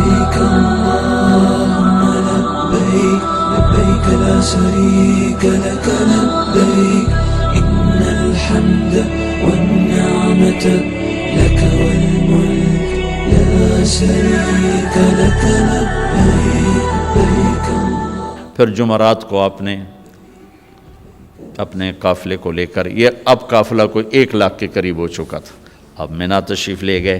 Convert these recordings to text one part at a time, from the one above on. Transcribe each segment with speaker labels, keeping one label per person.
Speaker 1: لبيك اللهم لبيك لبيك لا شريك لك لبيك إن الحمد والنعمة لك والملك لا شريك لك لبيك لبيك الله.
Speaker 2: پھر جمعرات کو آپ نے اپنے قافلے کو لے کر، یہ اب قافلہ کوئی 1 لاکھ کے قریب ہو چکا تھا، اب مینا تشریف لے گئے،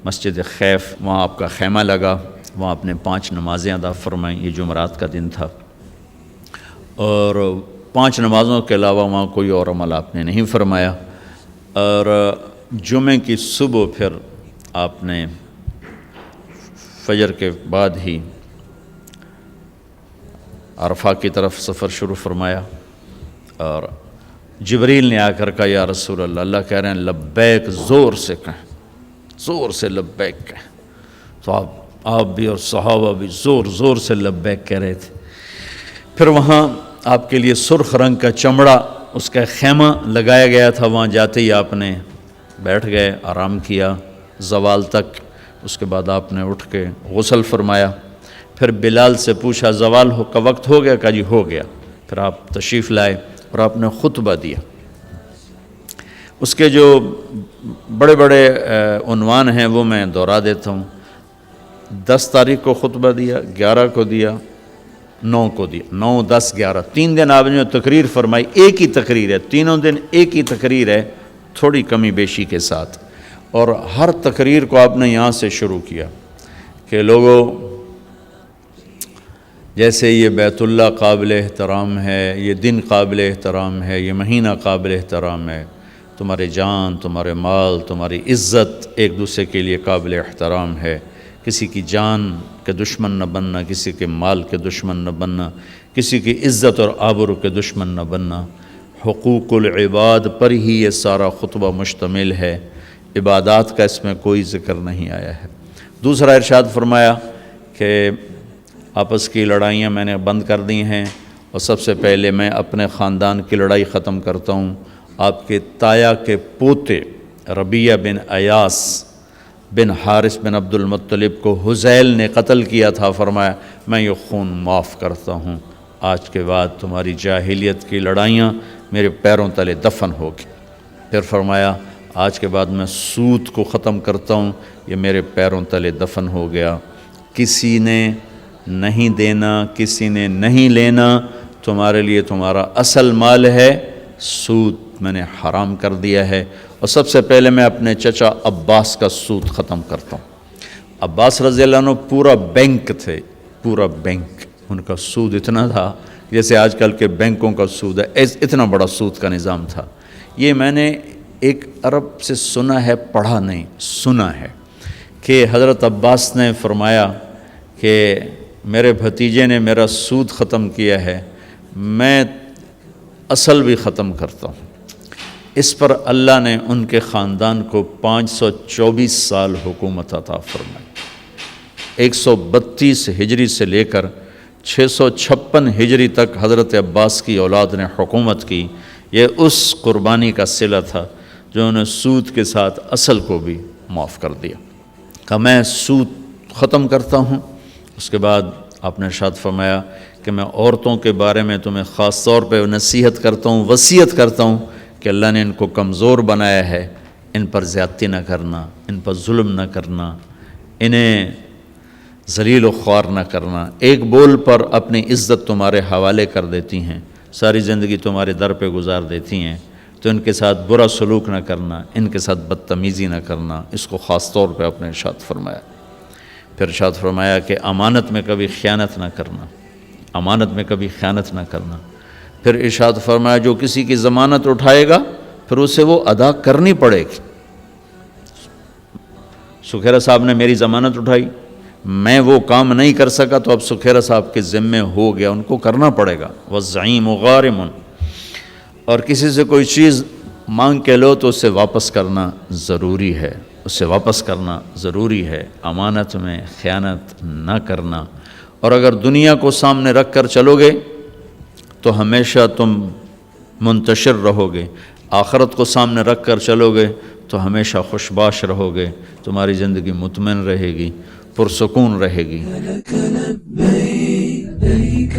Speaker 2: مسجد خیف وہاں آپ کا خیمہ لگا، وہاں آپ نے 5 نمازیں ادا فرمائیں، یہ جمعرات کا دن تھا، اور 5 نمازوں کے علاوہ وہاں کوئی اور عمل آپ نے نہیں فرمایا. اور جمعے کی صبح پھر آپ نے فجر کے بعد ہی عرفہ کی طرف سفر شروع فرمایا، اور جبریل نے آ کر کہا یا رسول اللہ، اللہ کہہ رہے ہیں لبیک، زور سے کہیں، زور سے لبیک کہیں. تو آپ بھی اور صحابہ بھی زور زور سے لبیک کہہ رہے تھے. پھر وہاں آپ کے لیے سرخ رنگ کا چمڑا، اس کا خیمہ لگایا گیا تھا، وہاں جاتے ہی آپ نے بیٹھ گئے، آرام کیا زوال تک. اس کے بعد آپ نے اٹھ کے غسل فرمایا، پھر بلال سے پوچھا زوال کا وقت ہو گیا؟ کہا جی ہو گیا. پھر آپ تشریف لائے اور آپ نے خطبہ دیا. اس کے جو بڑے بڑے عنوان ہیں وہ میں دہرا دیتا ہوں. 10 تاریخ کو خطبہ دیا، 11 کو دیا، 9 کو دیا، 9، 10، 11، 3 دن آپ نے تقریر فرمائی. ایک ہی تقریر ہے، تینوں دن ایک ہی تقریر ہے، تھوڑی کمی بیشی کے ساتھ. اور ہر تقریر کو آپ نے یہاں سے شروع کیا کہ لوگوں، جیسے یہ بیت اللہ قابل احترام ہے، یہ دن قابل احترام ہے، یہ مہینہ قابل احترام ہے، تمہارے جان، تمہارے مال، تمہاری عزت ایک دوسرے کے لیے قابل احترام ہے. کسی کی جان کے دشمن نہ بننا، کسی کے مال کے دشمن نہ بننا، کسی کی عزت اور آبرو کے دشمن نہ بننا. حقوق العباد پر ہی یہ سارا خطبہ مشتمل ہے، عبادات کا اس میں کوئی ذکر نہیں آیا ہے. دوسرا ارشاد فرمایا کہ آپس کی لڑائیاں میں نے بند کر دی ہیں، اور سب سے پہلے میں اپنے خاندان کی لڑائی ختم کرتا ہوں. آپ کے تایا کے پوتے ربیہ بن ایاس بن حارث بن عبد المطلب کو حذیل نے قتل کیا تھا، فرمایا میں یہ خون معاف کرتا ہوں، آج کے بعد تمہاری جاہلیت کی لڑائیاں میرے پیروں تلے دفن ہوگی. پھر فرمایا آج کے بعد میں سود کو ختم کرتا ہوں، یہ میرے پیروں تلے دفن ہو گیا. کسی نے نہیں دینا، کسی نے نہیں لینا، تمہارے لیے تمہارا اصل مال ہے، سود میں نے حرام کر دیا ہے. اور سب سے پہلے میں اپنے چچا عباس کا سود ختم کرتا ہوں. عباس رضی اللہ عنہ پورا بینک تھے، پورا بینک، ان کا سود اتنا تھا جیسے آج کل کے بینکوں کا سود ہے، اتنا بڑا سود کا نظام تھا. یہ میں نے ایک عرب سے سنا ہے، پڑھا نہیں، سنا ہے کہ حضرت عباس نے فرمایا کہ میرے بھتیجے نے میرا سود ختم کیا ہے، میں اصل بھی ختم کرتا ہوں. اس پر اللہ نے ان کے خاندان کو 524 سال حکومت عطا فرمائی. 132 ہجری سے لے کر 656 ہجری تک حضرت عباس کی اولاد نے حکومت کی. یہ اس قربانی کا صلہ تھا جو انہوں نے سود کے ساتھ اصل کو بھی معاف کر دیا. کہ میں سود ختم کرتا ہوں. اس کے بعد آپ نے ارشاد فرمایا کہ میں عورتوں کے بارے میں تمہیں خاص طور پہ نصیحت کرتا ہوں، وصیت کرتا ہوں کہ اللہ نے ان کو کمزور بنایا ہے، ان پر زیادتی نہ کرنا، ان پر ظلم نہ کرنا، انہیں ذلیل و خوار نہ کرنا. ایک بول پر اپنی عزت تمہارے حوالے کر دیتی ہیں، ساری زندگی تمہارے در پہ گزار دیتی ہیں، تو ان کے ساتھ برا سلوک نہ کرنا، ان کے ساتھ بدتمیزی نہ کرنا. اس کو خاص طور پہ اپنے ارشاد فرمایا. پھر ارشاد فرمایا کہ امانت میں کبھی خیانت نہ کرنا، امانت میں کبھی خیانت نہ کرنا. پھر ارشاد فرمایا جو کسی کی ضمانت اٹھائے گا پھر اسے وہ ادا کرنی پڑے گی. سکھیرا صاحب نے میری ضمانت اٹھائی، میں وہ کام نہیں کر سکا تو اب سکھیرا صاحب کے ذمے ہو گیا، ان کو کرنا پڑے گا. والزعیم غارم، اور کسی سے کوئی چیز مانگ کے لو تو اسے واپس کرنا ضروری ہے، اسے واپس کرنا ضروری ہے. امانت میں خیانت نہ کرنا. اور اگر دنیا کو سامنے رکھ کر چلو گے تو ہمیشہ تم منتشر رہو گے، آخرت کو سامنے رکھ کر چلو گے تو ہمیشہ خوشباش رہو گے، تمہاری زندگی مطمئن رہے گی. پرسکون رہے گی.
Speaker 1: لبيك لبيك